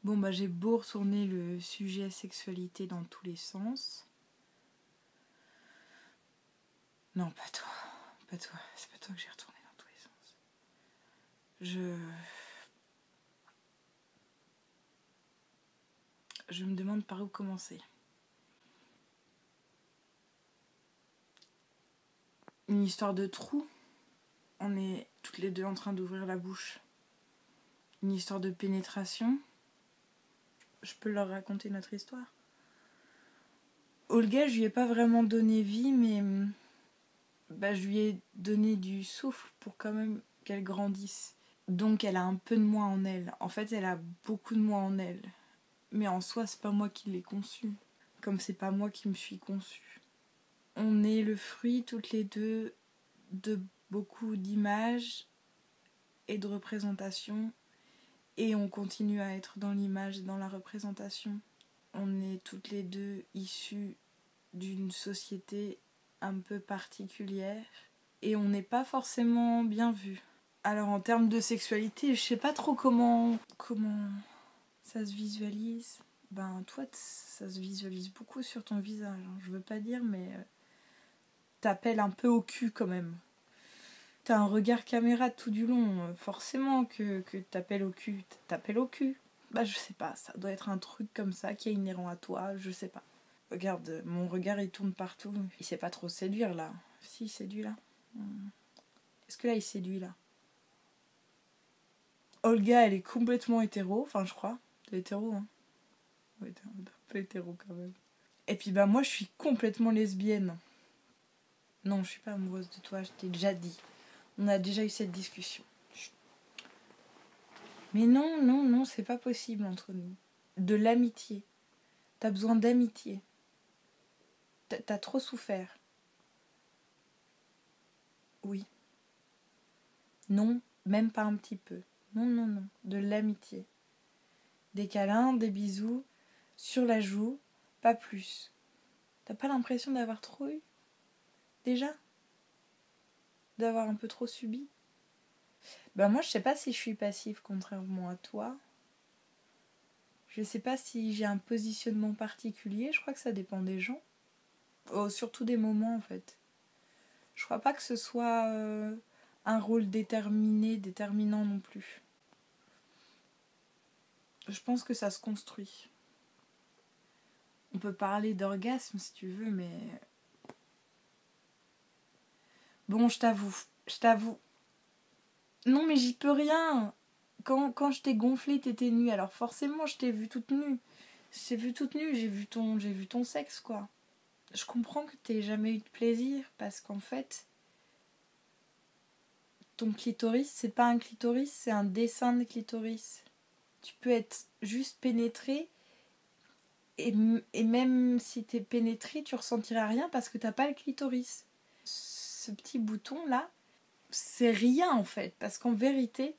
Bon bah j'ai beau retourner le sujet sexualité dans tous les sens. Non, pas toi. Pas toi. C'est pas toi que j'ai retourné dans tous les sens. Je me demande par où commencer. Une histoire de trou. On est toutes les deux en train d'ouvrir la bouche. Une histoire de pénétration. Je peux leur raconter notre histoire. Olga, je lui ai pas vraiment donné vie, mais je lui ai donné du souffle pour quand même qu'elle grandisse. Donc elle a un peu de moi en elle. En fait, elle a beaucoup de moi en elle. Mais en soi, c'est pas moi qui l'ai conçue. Comme c'est pas moi qui me suis conçue. On est le fruit toutes les deux de beaucoup d'images et de représentations. Et on continue à être dans l'image et dans la représentation. On est toutes les deux issues d'une société un peu particulière. Et on n'est pas forcément bien vues. Alors en termes de sexualité, je sais pas trop comment ça se visualise. Ben toi, ça se visualise beaucoup sur ton visage. Je veux pas dire, mais t'appelles un peu au cul quand même. T'as un regard caméra tout du long. Forcément que t'appelles au cul. T'appelles au cul. Bah je sais pas, ça doit être un truc comme ça qui est inhérent à toi, je sais pas. Regarde, mon regard il tourne partout. Il sait pas trop séduire là. Si, il séduit là. Est-ce que là il séduit là? Olga, elle est complètement hétéro, enfin je crois. T'es hétéro, hein? Ouais, t'es un peu hétéro quand même. Et puis bah moi je suis complètement lesbienne. Non, je suis pas amoureuse de toi, je t'ai déjà dit. On a déjà eu cette discussion. Mais non, non, non, c'est pas possible entre nous. De l'amitié. T'as besoin d'amitié. T'as trop souffert. Oui. Non, même pas un petit peu. Non, non, non. De l'amitié. Des câlins, des bisous, sur la joue, pas plus. T'as pas l'impression d'avoir trop eu? Déjà? D'avoir un peu trop subi? Ben moi je sais pas si je suis passive contrairement à toi. Je sais pas si j'ai un positionnement particulier, je crois que ça dépend des gens. Oh, surtout des moments en fait. Je crois pas que ce soit un rôle déterminant non plus. Je pense que ça se construit. On peut parler d'orgasme si tu veux, mais... Bon, je t'avoue. Non mais j'y peux rien. Quand je t'ai gonflé, t'étais nue, alors forcément je t'ai vue toute nue. Je t'ai vue toute nue, j'ai vu ton sexe quoi. Je comprends que t'aies jamais eu de plaisir, parce qu'en fait, ton clitoris, c'est pas un clitoris, c'est un dessin de clitoris. Tu peux être juste pénétré, et même si t'es pénétré, tu ressentiras rien parce que t'as pas le clitoris. Ce petit bouton là, c'est rien en fait, parce qu'en vérité,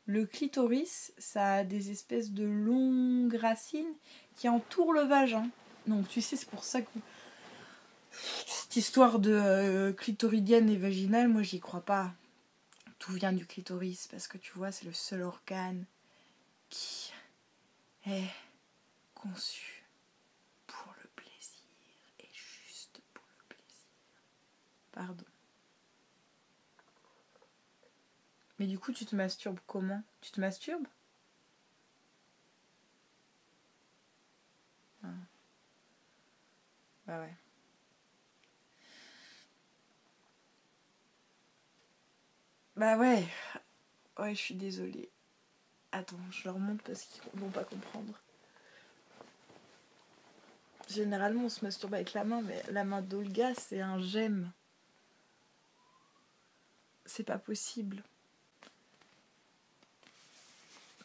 le clitoris, ça a des espèces de longues racines qui entourent le vagin. Donc tu sais, c'est pour ça que cette histoire de clitoridienne et vaginale, moi j'y crois pas. Tout vient du clitoris, parce que tu vois, c'est le seul organe qui est conçu pour le plaisir, et juste pour le plaisir. Pardon. Mais du coup, tu te masturbes comment? Tu te masturbes? Ah. Bah ouais. Bah ouais. Ouais, je suis désolée. Attends, je leur montre parce qu'ils vont pas comprendre. Généralement, on se masturbe avec la main, mais la main d'Olga, c'est un j'aime. C'est pas possible.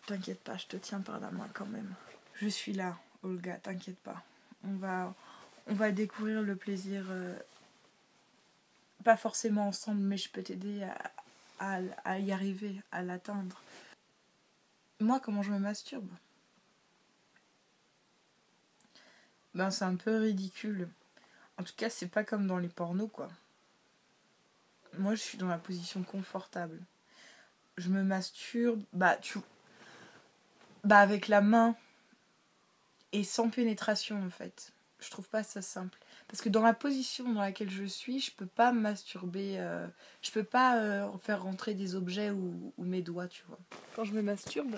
T'inquiète pas, je te tiens par la main quand même. Je suis là, Olga, t'inquiète pas. On va découvrir le plaisir, pas forcément ensemble, mais je peux t'aider à y arriver, à l'atteindre. Moi, comment je me masturbe? Ben, c'est un peu ridicule. En tout cas, c'est pas comme dans les pornos, quoi. Moi, je suis dans la position confortable. Je me masturbe, avec la main. et sans pénétration en fait. Je trouve pas ça simple. Parce que dans la position dans laquelle je suis, je peux pas me masturber, je peux pas faire rentrer des objets ou mes doigts, tu vois. Quand je me masturbe,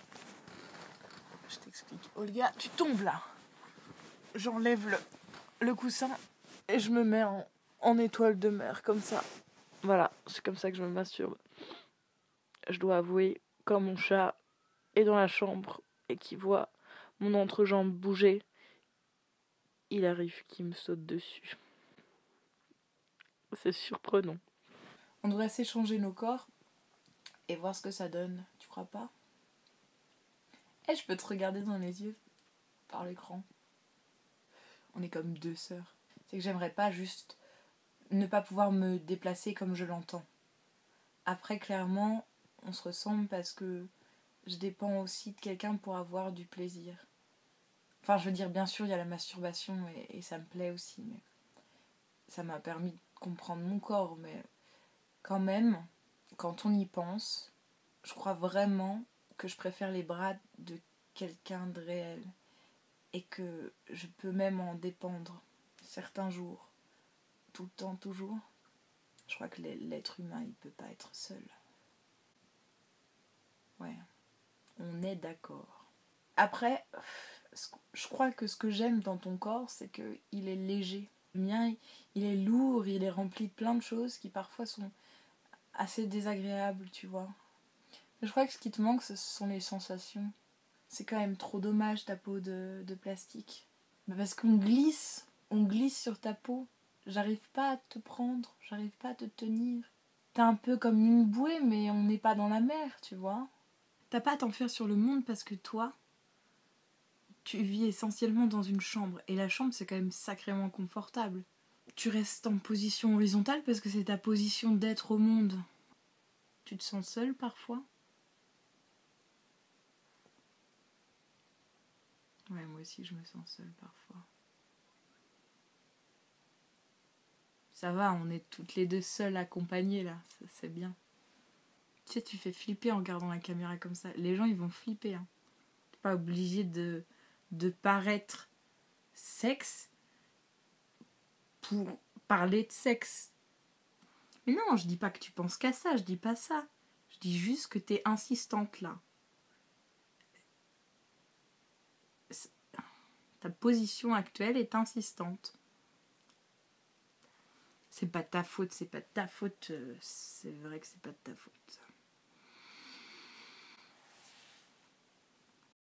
je t'explique. Olga, tu tombes là. J'enlève le coussin et je me mets en étoile de mer, comme ça. Voilà, c'est comme ça que je me masturbe. Je dois avouer, quand mon chat est dans la chambre et qu'il voit mon entrejambe bouger, il arrive qu'il me saute dessus. C'est surprenant. On devrait s'échanger nos corps et voir ce que ça donne. Tu crois pas? Eh, je peux te regarder dans les yeux par l'écran. On est comme deux sœurs. C'est que j'aimerais pas juste ne pas pouvoir me déplacer comme je l'entends. Après, clairement, on se ressemble parce que je dépends aussi de quelqu'un pour avoir du plaisir. Enfin, je veux dire, bien sûr, il y a la masturbation et ça me plaît aussi, mais ça m'a permis de comprendre mon corps. Mais quand même, quand on y pense, je crois vraiment que je préfère les bras de quelqu'un de réel et que je peux même en dépendre certains jours, tout le temps, toujours. Je crois que l'être humain, il peut pas être seul. Ouais, on est d'accord. Après, je crois que ce que j'aime dans ton corps, c'est qu'il est léger. Le mien, il est lourd, il est rempli de plein de choses qui parfois sont assez désagréables, tu vois. Je crois que ce qui te manque, ce sont les sensations. C'est quand même trop dommage ta peau de plastique. Mais parce on glisse sur ta peau. J'arrive pas à te prendre, j'arrive pas à te tenir. T'es un peu comme une bouée, mais on n'est pas dans la mer, tu vois. T'as pas à t'en faire sur le monde parce que toi, tu vis essentiellement dans une chambre. Et la chambre, c'est quand même sacrément confortable. Tu restes en position horizontale parce que c'est ta position d'être au monde. Tu te sens seule parfois? Ouais, moi aussi, je me sens seule parfois. Ça va, on est toutes les deux seules accompagnées là, ça, c'est bien. Tu sais, tu fais flipper en regardant la caméra comme ça. Les gens, ils vont flipper. Hein. T'es pas obligé de paraître sexe pour parler de sexe. Mais non, je dis pas que tu penses qu'à ça, je dis pas ça. Je dis juste que t'es insistante là. Ta position actuelle est insistante. C'est pas ta faute, c'est pas de ta faute. C'est vrai que c'est pas de ta faute.